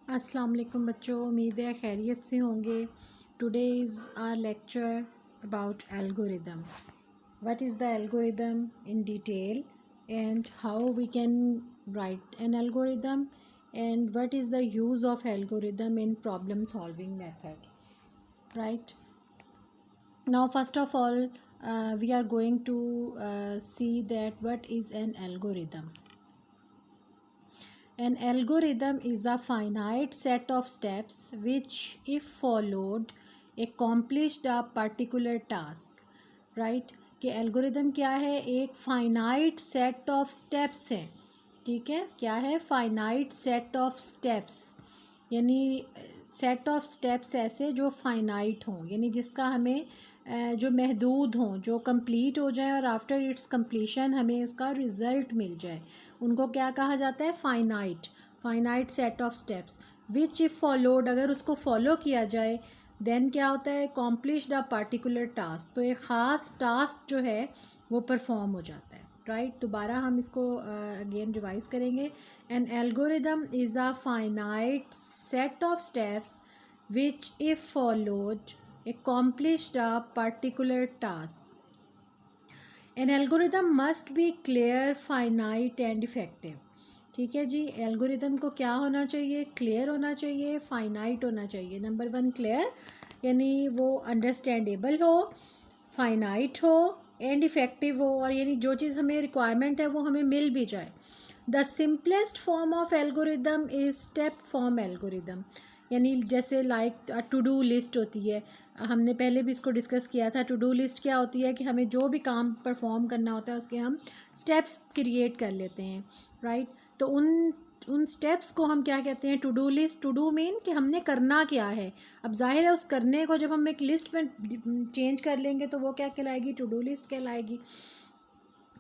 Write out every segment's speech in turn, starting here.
अस्सलाम वालेकुम बच्चों, उम्मीद है खैरियत से होंगे। Today is our lecture about algorithm. What is the algorithm in detail and how we can write an algorithm and what is the use of algorithm in problem solving method, right. Now first of all, we are going to see that what is an algorithm. An algorithm is a finite set of steps which, if followed, accomplished a particular task. Right? कि algorithm क्या है? एक finite set of steps है। ठीक है, क्या है? Finite set of steps, यानी सेट ऑफ स्टेप्स ऐसे जो फाइनाइट हों, यानी जिसका हमें जो महदूद हों, जो कंप्लीट हो जाए और आफ्टर इट्स कंप्लीशन हमें उसका रिज़ल्ट मिल जाए, उनको क्या कहा जाता है? Finite set of steps which if followed, अगर उसको फॉलो किया जाए देन क्या होता है? अकॉम्प्लिश्ड अ पार्टिकुलर टास्क, तो एक ख़ास टास्क जो है वो परफॉर्म हो जाता है। राइट, दोबारा हम इसको अगेन रिवाइज करेंगे। N algorithm is a finite set of steps which if followed accomplished a particular task. An algorithm must be clear, finite and effective. ठीक है जी, एल्गोरिदम को क्या होना चाहिए? क्लियर होना चाहिए, फाइनाइट होना चाहिए। नंबर वन क्लियर, यानी वो अंडरस्टैंडेबल हो, फाइनाइट हो एंड इफ़ेक्टिव हो, और यानी जो चीज़ हमें रिक्वायरमेंट है वो हमें मिल भी जाए। The simplest form of algorithm is step form algorithm, यानी जैसे लाइक टू डू लिस्ट होती है, हमने पहले भी इसको डिस्कस किया था। टू डू लिस्ट क्या होती है कि हमें जो भी काम परफॉर्म करना होता है उसके हम स्टेप्स क्रिएट कर लेते हैं, राइट। तो उन स्टेप्स को हम क्या कहते हैं? To do list. To do mean कि हमने करना क्या है। अब जाहिर है उस करने को जब हम एक लिस्ट में चेंज कर लेंगे तो वो क्या कहलाएगी? टू डू लिस्ट कहलाएगी।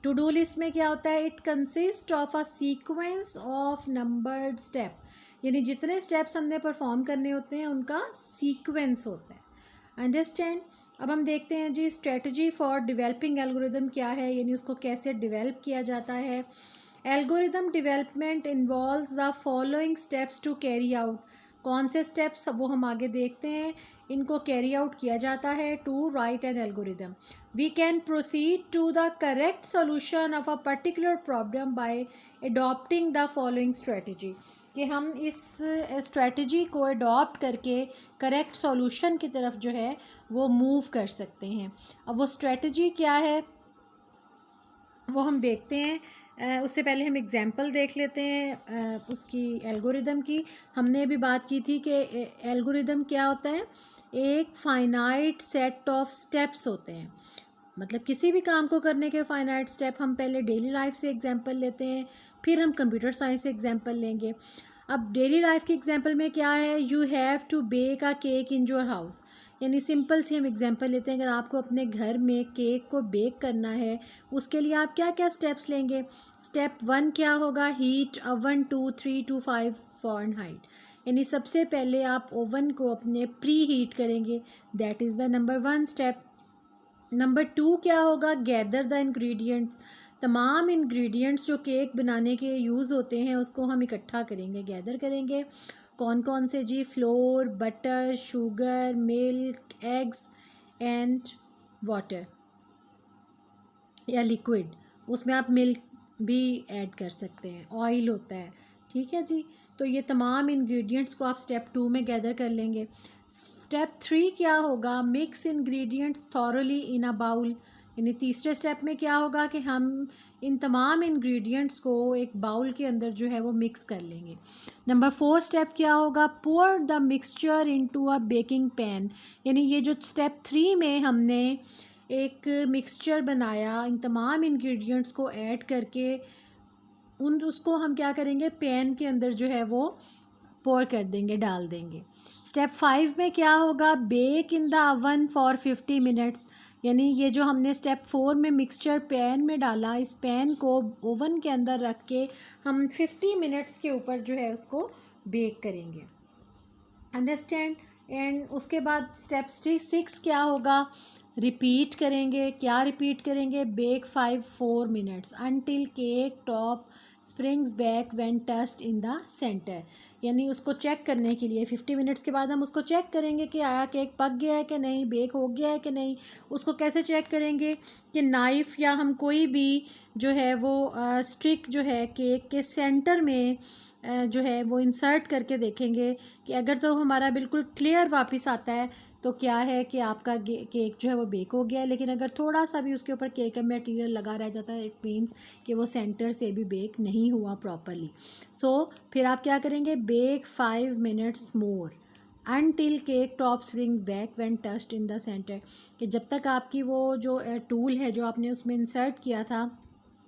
टू डू लिस्ट में क्या होता है? It consist of a sequence of numbered step, यानी जितने स्टेप्स हमने परफॉर्म करने होते हैं उनका सीक्वेंस होता है। अंडरस्टैंड। अब हम देखते हैं जी स्ट्रेटजी फॉर डिवेलपिंग एल्गोरिदम क्या है, यानी उसको कैसे डिवेल्प किया जाता है। Algorithm development involves the following steps to carry out. कौन से स्टेप्स वो हम आगे देखते हैं। इनको कैरी आउट किया जाता है to write an algorithm. We can proceed to the correct solution of a particular problem by adopting the following strategy, कि हम इस स्ट्रेटजी को अडॉप्ट करके करेक्ट सॉल्यूशन की तरफ जो है वो मूव कर सकते हैं। अब वो स्ट्रेटजी क्या है वो हम देखते हैं। उससे पहले हम एग्जांपल देख लेते हैं उसकी एल्गोरिदम की। हमने अभी बात की थी कि एल्गोरिदम क्या होता है? एक फाइनाइट सेट ऑफ स्टेप्स होते हैं, मतलब किसी भी काम को करने के फाइनाइट स्टेप। हम पहले डेली लाइफ से एग्जांपल लेते हैं, फिर हम कंप्यूटर साइंस से एग्जांपल लेंगे। अब डेली लाइफ के एग्जांपल में क्या है? You have to bake a cake in your house, यानी सिंपल सी हम एग्जांपल लेते हैं। अगर आपको अपने घर में केक को बेक करना है उसके लिए आप क्या क्या स्टेप्स लेंगे? स्टेप वन क्या होगा? हीट अवन 2 3 to 5 फ़ारेनहाइट, यानी सबसे पहले आप ओवन को अपने प्री हीट करेंगे, that is the number one step. Number two क्या होगा? गैदर द इंग्रेडिएंट्स, तमाम इंग्रेडिएंट्स जो केक बनाने के यूज़ होते हैं उसको हम इकट्ठा करेंगे, गैदर करेंगे। कौन कौन से जी? Flour, butter, sugar, milk, eggs and water या लिक्विड, उसमें आप मिल्क भी ऐड कर सकते हैं, ऑयल होता है। ठीक है जी, तो ये तमाम इंग्रेडिएंट्स को आप स्टेप टू में गैदर कर लेंगे। स्टेप थ्री क्या होगा? Mix ingredients thoroughly in a bowl, यानी तीसरे स्टेप में क्या होगा कि हम इन तमाम इंग्रेडिएंट्स को एक बाउल के अंदर जो है वो मिक्स कर लेंगे। नंबर फोर स्टेप क्या होगा? Pour the mixture into a baking pan, यानी ये जो स्टेप थ्री में हमने एक मिक्सचर बनाया, इन तमाम इंग्रेडिएंट्स को ऐड करके उसको हम क्या करेंगे? पैन के अंदर जो है वो पोर कर देंगे, डाल देंगे। स्टेप फाइव में क्या होगा? Bake in the oven for 50 minutes, यानी ये जो हमने स्टेप फोर में मिक्सचर पैन में डाला, इस पैन को ओवन के अंदर रख के हम 50 मिनट्स के ऊपर जो है उसको बेक करेंगे। अंडरस्टैंड। एंड उसके बाद स्टेप सिक्स क्या होगा? रिपीट करेंगे। क्या रिपीट करेंगे? Bake 4 minutes until cake top springs back when touched in the centre. यानी उसको चेक करने के लिए 50 मिनट्स के बाद हम उसको चेक करेंगे कि आया केक पक गया है कि नहीं, बेक हो गया है कि नहीं। उसको कैसे चेक करेंगे कि नाइफ़ या हम कोई भी जो है वो स्टिक जो है केक के सेंटर में जो है वो इंसर्ट करके देखेंगे कि अगर तो हमारा बिल्कुल क्लियर वापस आता है तो क्या है कि आपका केक जो है वो बेक हो गया है। लेकिन अगर थोड़ा सा भी उसके ऊपर केक का मटेरियल लगा रह जाता है, इट मीन्स कि वो सेंटर से भी बेक नहीं हुआ प्रॉपरली। सो फिर आप क्या करेंगे, bake 5 minutes more until cake top spring back when touched in the centre. कि जब तक आपकी वो जो टूल है जो आपने उसमें इंसर्ट किया था,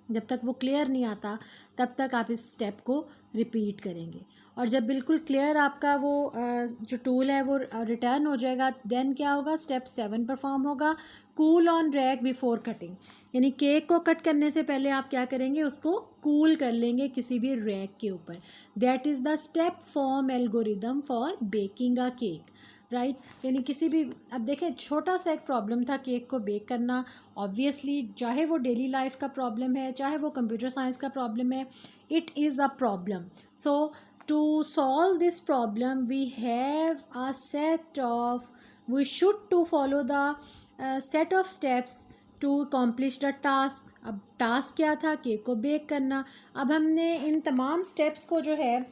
जब तक वो क्लियर नहीं आता तब तक आप इस स्टेप को रिपीट करेंगे। और जब बिल्कुल क्लियर आपका वो जो टूल है वो रिटर्न हो जाएगा, देन क्या होगा, स्टेप 7 परफॉर्म होगा, cool on rack before cutting. यानी केक को कट करने से पहले आप क्या करेंगे, उसको कूल कर लेंगे किसी भी रैक के ऊपर। That is the step form algorithm for baking a cake, right. यानी किसी भी, अब देखें छोटा सा एक प्रॉब्लम था केक को बेक करना। ऑब्वियसली चाहे वो डेली लाइफ का प्रॉब्लम है, चाहे वो कंप्यूटर साइंस का प्रॉब्लम है, it is a problem. So to solve this problem we have a set of, we should to follow the set of steps to accomplish the task. अब task क्या था, cake को bake करना। अब हमने इन तमाम स्टेप्स को जो है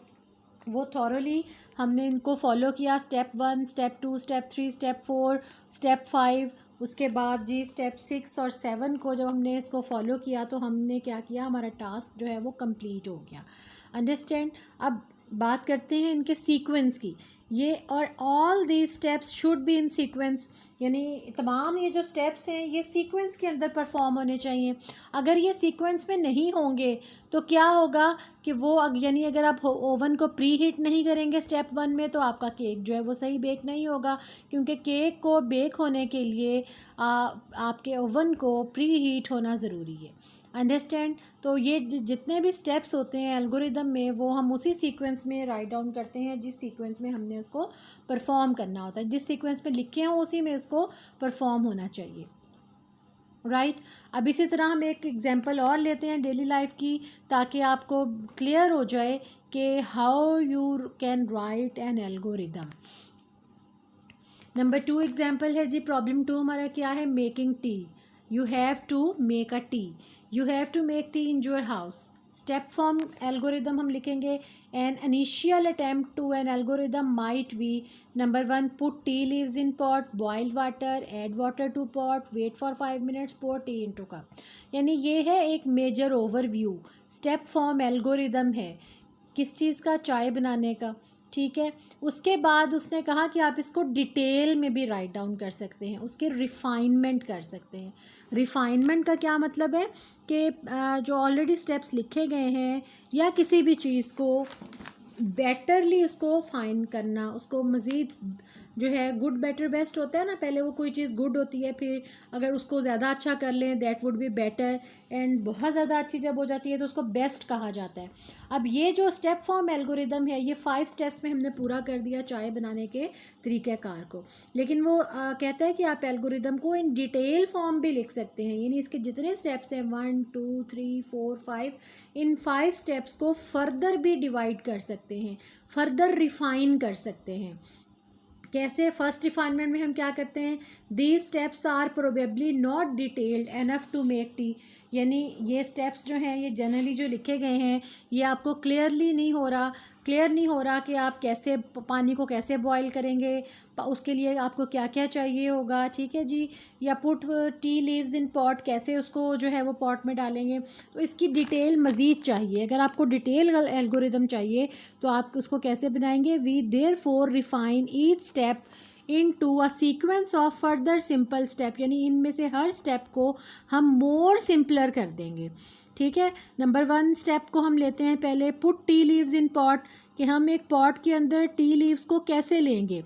वो थॉरली हमने इनको फॉलो किया। Step 1, step 2, step 3, step 4, step 5, उसके बाद जी स्टेप 6 और 7 को जब हमने इसको फॉलो किया तो हमने क्या किया, हमारा टास्क जो है वो कंप्लीट हो गया। अंडरस्टैंड। अब बात करते हैं इनके सीक्वेंस की। ये और all these steps should be in sequence, यानी तमाम ये जो स्टेप्स हैं ये सीक्वेंस के अंदर परफॉर्म होने चाहिए। अगर ये सीक्वेंस में नहीं होंगे तो क्या होगा कि वो यानी अगर आप ओवन को प्री हीट नहीं करेंगे स्टेप 1 में तो आपका केक जो है वो सही बेक नहीं होगा, क्योंकि केक को बेक होने के लिए आपके ओवन को प्री हीट होना ज़रूरी है। अंडरस्टैंड। तो ये जितने भी स्टेप्स होते हैं एल्गोरिदम में वो हम उसी सीक्वेंस में राइट डाउन करते हैं जिस सीक्वेंस में हमने उसको परफॉर्म करना होता है। जिस सीक्वेंस में लिखे हों उसी में उसको परफॉर्म होना चाहिए, राइट। अब इसी तरह हम एक एग्जांपल और लेते हैं डेली लाइफ की, ताकि आपको क्लियर हो जाए कि how you can write an algorithm. Number 2 example है जी, प्रॉब्लम 2 हमारा क्या है, making tea. You have to make a tea, you have to make tea in your house. Step form algorithm हम लिखेंगे। An initial attempt to an algorithm might be, number 1, put tea leaves in pot, boil water, add water to pot, wait for 5 minutes, pour tea into cup. यानी ये है एक major overview, step form algorithm है किस चीज़ का, चाय बनाने का, ठीक है। उसके बाद उसने कहा कि आप इसको डिटेल में भी राइट डाउन कर सकते हैं, उसके रिफाइनमेंट कर सकते हैं। रिफाइनमेंट का क्या मतलब है कि जो ऑलरेडी स्टेप्स लिखे गए हैं या किसी भी चीज़ को बेटरली उसको फाइन करना, उसको मज़ीद जो है गुड बेटर बेस्ट होता है ना, पहले वो कोई चीज़ गुड होती है, फिर अगर उसको ज़्यादा अच्छा कर लें that would be better, and बहुत ज़्यादा अच्छी जब हो जाती है तो उसको बेस्ट कहा जाता है। अब ये जो स्टेप फॉर्म एल्गोरिदम है ये 5 स्टेप्स में हमने पूरा कर दिया चाय बनाने के तरीक़ाकार को, लेकिन वो कहता है कि आप एल्गोरिदम को इन डिटेल फॉर्म भी लिख सकते हैं। यानी इसके जितने स्टेप्स हैं 1 2 3 4 5, इन 5 स्टेप्स को फर्दर भी डिवाइड कर सकते हैं, फर्दर रिफाइन कर सकते हैं। कैसे? फर्स्ट रिफाइनमेंट में हम क्या करते हैं, these steps are probably not detailed enough to make tea. यानी ये स्टेप्स जो हैं ये जनरली जो लिखे गए हैं ये आपको क्लियर नहीं हो रहा कि आप कैसे पानी को कैसे बॉईल करेंगे, उसके लिए आपको क्या क्या चाहिए होगा, ठीक है जी। या put tea leaves in pot, कैसे उसको जो है वो पॉट में डालेंगे, तो इसकी डिटेल मज़ीद चाहिए। अगर आपको डिटेल एल्गोरिदम चाहिए तो आप उसको कैसे बनाएंगे, we therefore refine each step into a sequence of further simple step. यानी इनमें से हर स्टेप को हम मोर सिंपलर कर देंगे, ठीक है। नंबर 1 स्टेप को हम लेते हैं पहले, put tea leaves in pot, कि हम एक पॉट के अंदर टी लीव्स को कैसे लेंगे,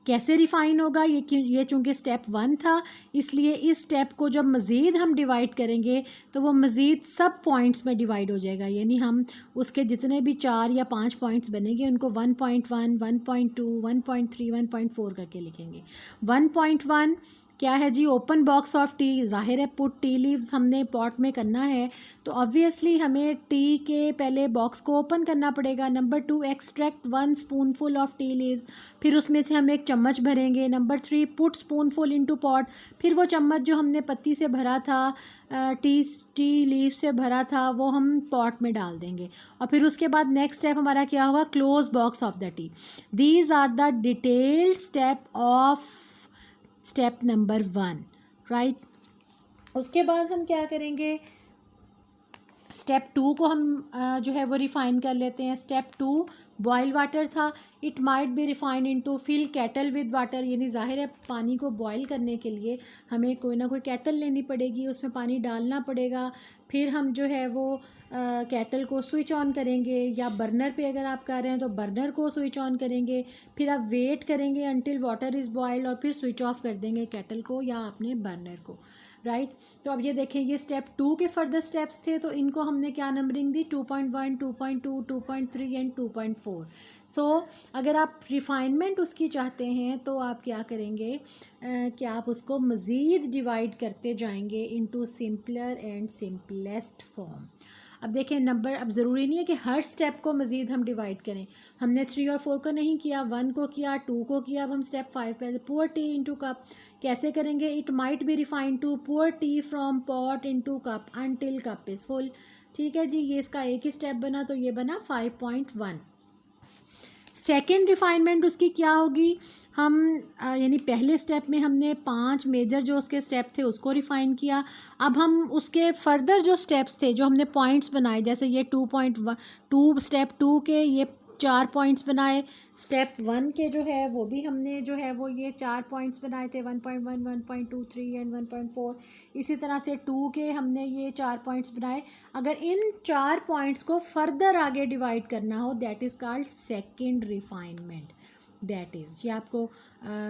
कैसे रिफ़ाइन होगा। ये चूँकि स्टेप 1 था इसलिए इस स्टेप को जब मज़ीद हम डिवाइड करेंगे तो वो मज़ीद सब पॉइंट्स में डिवाइड हो जाएगा। यानी हम उसके जितने भी 4 या 5 पॉइंट्स बनेंगे उनको 1.1, 1.2, 1.3, 1.4 करके लिखेंगे। 1.1 क्या है जी, ओपन बॉक्स ऑफ टी, ज़ाहिर है पुट टी लीव्स हमने पॉट में करना है तो ऑब्वियसली हमें टी के पहले बॉक्स को ओपन करना पड़ेगा। Number 2, extract 1 spoonful of tea leaves, फिर उसमें से हम 1 चम्मच भरेंगे। Number 3, put spoonful into pot, फिर वो चम्मच जो हमने पत्ती से भरा था, टी लीव से भरा था, वो हम पॉट में डाल देंगे। और फिर उसके बाद नेक्स्ट स्टेप हमारा क्या होगा, close box of the tea. These are the detailed step of step number 1, right. उसके बाद हम क्या करेंगे, स्टेप 2 को हम जो है वो रिफ़ाइन कर लेते हैं। स्टेप 2 बॉयल वाटर था, it might be refined into fill kettle with water, यानी ज़ाहिर है पानी को बॉयल करने के लिए हमें कोई ना कोई कैटल लेनी पड़ेगी, उसमें पानी डालना पड़ेगा। फिर हम जो है वो कैटल को स्विच ऑन करेंगे, या बर्नर पे अगर आप कर रहे हैं तो बर्नर को स्विच ऑन करेंगे। फिर आप वेट करेंगे अंटिल वाटर इज़ बॉयल्ड, और फिर स्विच ऑफ कर देंगे कैटल को या अपने बर्नर को, राइट। तो अब ये देखें, ये स्टेप 2 के फर्दर स्टेप्स थे, तो इनको हमने क्या नंबरिंग दी, 2.1, 2.2, 2.3 एंड 2.4। सो अगर आप रिफाइनमेंट उसकी चाहते हैं तो आप क्या करेंगे कि आप उसको मज़ीद डिवाइड करते जाएंगे into simpler and simplest form. अब देखें नंबर, अब ज़रूरी नहीं है कि हर स्टेप को मज़ीद हम डिवाइड करें। हमने 3 और 4 को नहीं किया, 1 को किया, 2 को किया, अब हम स्टेप 5 पे, पुअर टी इनटू कप कैसे करेंगे, it might be refined to pour tea from pot into cup until cup is full. ठीक है जी, ये इसका एक ही स्टेप बना, तो ये बना 5.1। सेकेंड रिफाइनमेंट उसकी क्या होगी, हम यानी पहले स्टेप में हमने 5 मेजर जो उसके स्टेप थे उसको रिफ़ाइन किया। अब हम उसके फर्दर जो स्टेप्स थे, जो हमने पॉइंट्स बनाए, जैसे ये 2.2 स्टेप 2 के ये 4 पॉइंट्स बनाए, स्टेप 1 के जो है वो भी हमने जो है वो ये 4 पॉइंट्स बनाए थे, 1.1, 1.2, 3 एंड 1.4। इसी तरह से 2 के हमने ये 4 पॉइंट्स बनाए। अगर इन 4 पॉइंट्स को फर्दर आगे डिवाइड करना हो, that is called second refinement. That is, ये आपको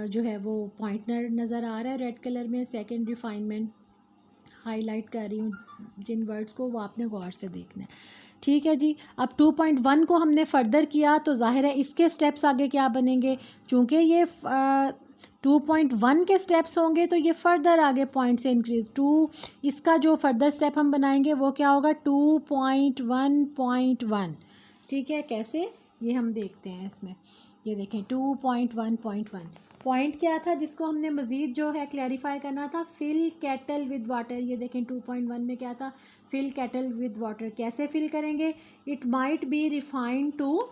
जो है वो पॉइंटर नज़र आ रहा है रेड कलर में, सेकेंड रिफाइनमेंट हाईलाइट कर रही हूँ जिन वर्ड्स को, वो आपने गौर से देखना है। ठीक है जी, अब 2.1 को हमने फर्दर किया तो जाहिर है इसके स्टेप्स आगे क्या बनेंगे, चूँकि ये 2.1 के स्टेप्स होंगे तो ये फर्दर आगे पॉइंट से इंक्रीज 2, इसका जो फर्दर स्टेप हम बनाएंगे वो क्या होगा, 2.1.1। ठीक है, कैसे ये हम देखते हैं इसमें, ये देखें 2.1.1 पॉइंट क्या था जिसको हमने मज़ीद जो है क्लैरिफाई करना था, फिल कैटल विद वाटर। ये देखें 2.1 में क्या था, फिल कैटल विद वाटर। कैसे फिल करेंगे, it might be refined to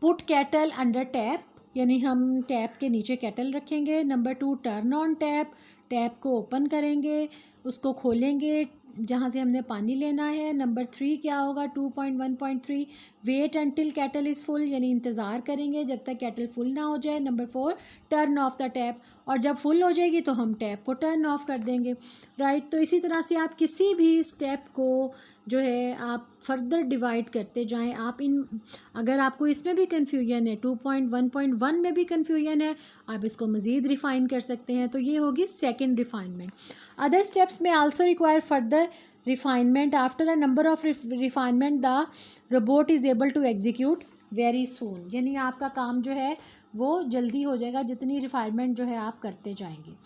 put kettle under tap, यानी हम टैप के नीचे कैटल रखेंगे। Number 2, turn on tap, tap को ओपन करेंगे, उसको खोलेंगे जहाँ से हमने पानी लेना है। नंबर 3 क्या होगा, 2.1.3 wait until kettle is full, यानी इंतज़ार करेंगे जब तक कैटल फुल ना हो जाए। Number 4, turn off the tap, और जब फुल हो जाएगी तो हम टैप को टर्न ऑफ कर देंगे, राइट। तो इसी तरह से आप किसी भी स्टेप को जो है आप फर्दर डिवाइड करते जाएं। आप इन, अगर आपको इसमें भी कन्फ्यूजन है, 2.1.1 में भी कन्फ्यूजन है, आप इसको मज़ीद रिफ़ाइन कर सकते हैं। तो ये होगी सेकेंड रिफ़ाइनमेंट। अदर स्टेप्स में also require further refinement. After a number of refinement the robot is able to execute very soon, यानी आपका काम जो है वो जल्दी हो जाएगा जितनी रिफाइनमेंट जो है आप करते जाएंगे।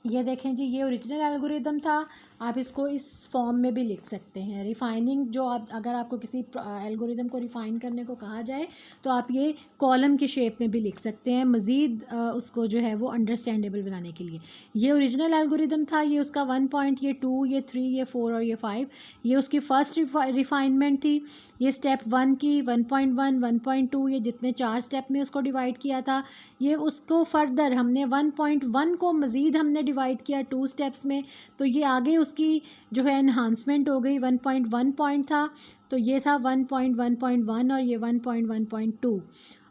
ये देखें जी, ये ओरिजिनल एल्गोरिदम था, आप इसको इस फॉर्म में भी लिख सकते हैं। रिफ़ाइनिंग जो आप, अगर आपको किसी एल्गोरिदम को रिफ़ाइन करने को कहा जाए तो आप ये कॉलम की शेप में भी लिख सकते हैं, मज़ीद उसको जो है वो अंडरस्टैंडेबल बनाने के लिए। ये ओरिजिनल एल्गोरिदम था, ये उसका 1 पॉइंट, ये 2, ये 3, ये 4 और ये 5, ये उसकी फ़र्स्ट रिफ़ाइनमेंट थी। ये स्टेप 1 की, 1.1, 1.2, ये जितने 4 स्टेप में उसको डिवाइड किया था, ये उसको फर्दर हमने 1.1 को मज़ीद हमने डिवाइड किया 2 स्टेप्स में, तो ये आगे उसकी जो है इन्हांसमेंट हो गई। 1.1 पॉइंट था तो ये था 1.1.1 और ये 1.1.2,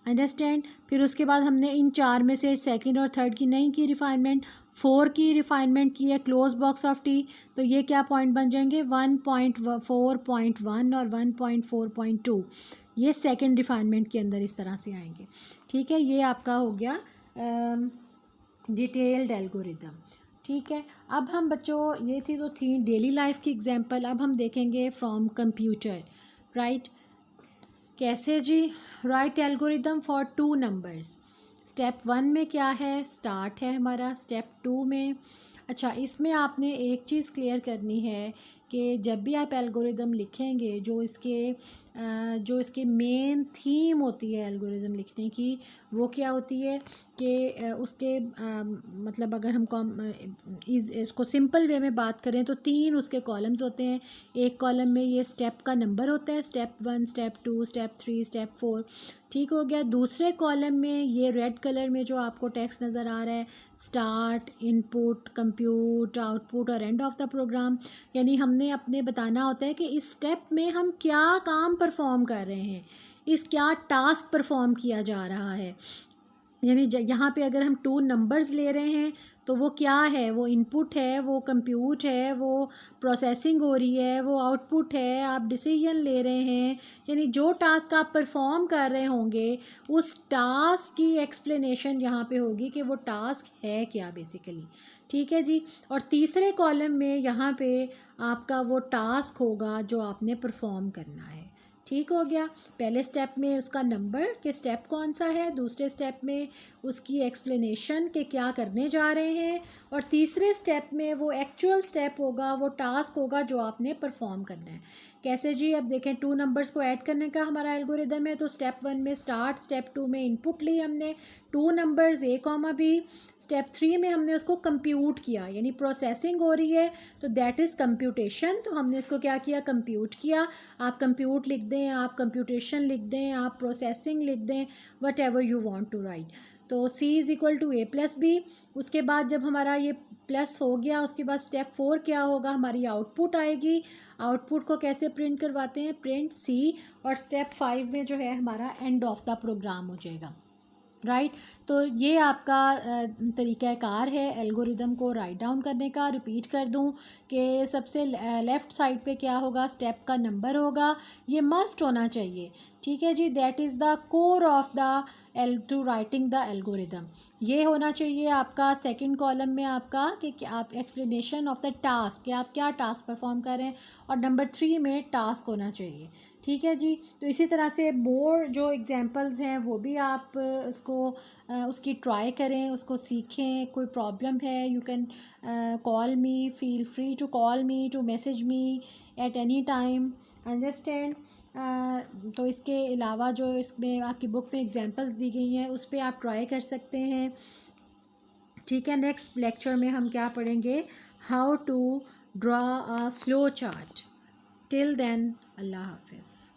अंडरस्टैंड। फिर उसके बाद हमने इन 4 में से सेकंड और थर्ड की नहीं की रिफाइनमेंट, 4 की रिफाइनमेंट की है, क्लोज बॉक्स ऑफ टी, तो ये क्या पॉइंट बन जाएंगे, 1.4.1 और 1.4.2, ये सेकंड रिफाइनमेंट के अंदर इस तरह से आएंगे। ठीक है, ये आपका हो गया डिटेल्ड एल्गोरिदम। ठीक है, अब हम बच्चों, ये थी तो थी डेली लाइफ की एग्जांपल, अब हम देखेंगे फ्रॉम कंप्यूटर, राइट। कैसे जी, right algorithm for 2 numbers, step 1 में क्या है, स्टार्ट है हमारा। स्टेप 2 में, अच्छा इसमें आपने एक चीज़ क्लियर करनी है कि जब भी आप एल्गोरिदम लिखेंगे, जो इसके मेन थीम होती है एल्गोरिदम लिखने की, वो क्या होती है कि उसके मतलब अगर हम इसको सिंपल वे में बात करें तो 3 उसके कॉलम्स होते हैं। एक कॉलम में ये स्टेप का नंबर होता है, स्टेप 1, स्टेप 2, स्टेप 3, स्टेप 4, ठीक हो गया। दूसरे कॉलम में ये रेड कलर में जो आपको टेक्स्ट नज़र आ रहा है, स्टार्ट, इनपुट, कंप्यूट, आउटपुट और एंड ऑफ द प्रोग्राम, यानी हमने अपने बताना होता है कि इस स्टेप में हम क्या काम परफॉर्म कर रहे हैं, इस क्या टास्क परफॉर्म किया जा रहा है। यानी यहाँ पे अगर हम 2 नंबर्स ले रहे हैं तो वो क्या है, वो इनपुट है, वो कंप्यूट है, वो प्रोसेसिंग हो रही है, वो आउटपुट है, आप डिसीजन ले रहे हैं। यानी जो टास्क आप परफॉर्म कर रहे होंगे उस टास्क की एक्सप्लेनेशन यहाँ पे होगी कि वो टास्क है क्या बेसिकली, ठीक है जी। और तीसरे कॉलम में यहाँ पे आपका वो टास्क होगा जो आपने परफॉर्म करना है, ठीक हो गया। पहले स्टेप में उसका नंबर कि स्टेप कौन सा है, दूसरे स्टेप में उसकी एक्सप्लेनेशन कि क्या करने जा रहे हैं, और तीसरे स्टेप में वो एक्चुअल स्टेप होगा, वो टास्क होगा जो आपने परफॉर्म करना है। कैसे जी, अब देखें 2 नंबर्स को ऐड करने का हमारा एल्गोरिदम है। तो स्टेप 1 में स्टार्ट, स्टेप 2 में इनपुट ली हमने 2 नंबर्स A, B, स्टेप 3 में हमने उसको कंप्यूट किया, यानी प्रोसेसिंग हो रही है तो दैट इज़ कंप्यूटेशन, तो हमने इसको क्या किया, कंप्यूट किया। आप कंप्यूट लिख दें, आप कंप्यूटेशन लिख दें, आप प्रोसेसिंग लिख दें, whatever you want to write. तो C=A+B। उसके बाद जब हमारा ये प्लस हो गया, उसके बाद स्टेप 4 क्या होगा, हमारी आउटपुट आएगी। आउटपुट को कैसे प्रिंट करवाते हैं, प्रिंट C, और स्टेप 5 में जो है हमारा एंड ऑफ द प्रोग्राम हो जाएगा, राइट। तो ये आपका तरीक़ाकार है एल्गोरिदम को राइट डाउन करने का। रिपीट कर दूं कि सबसे लेफ़्ट साइड पे क्या होगा, स्टेप का नंबर होगा, ये मस्ट होना चाहिए, ठीक है जी। That is the core of the to writing the algorithm, ये होना चाहिए आपका सेकंड कॉलम में आपका कि आप एक्सप्लेनेशन ऑफ द टास्क, कि आप क्या टास्क परफॉर्म कर रहे हैं, और नंबर 3 में टास्क होना चाहिए, ठीक है जी। तो इसी तरह से मोर जो एग्जांपल्स हैं वो भी आप उसकी ट्राई करें, उसको सीखें। कोई प्रॉब्लम है, you can call me, feel free to call me, to message me at any time, understand. तो इसके अलावा जो इसमें आपकी बुक में एग्जांपल्स दी गई हैं उस पर आप ट्राई कर सकते हैं, ठीक है। नेक्स्ट लेक्चर में हम क्या पढ़ेंगे, how to draw a flow chart. Till then, Allah हाफिज़।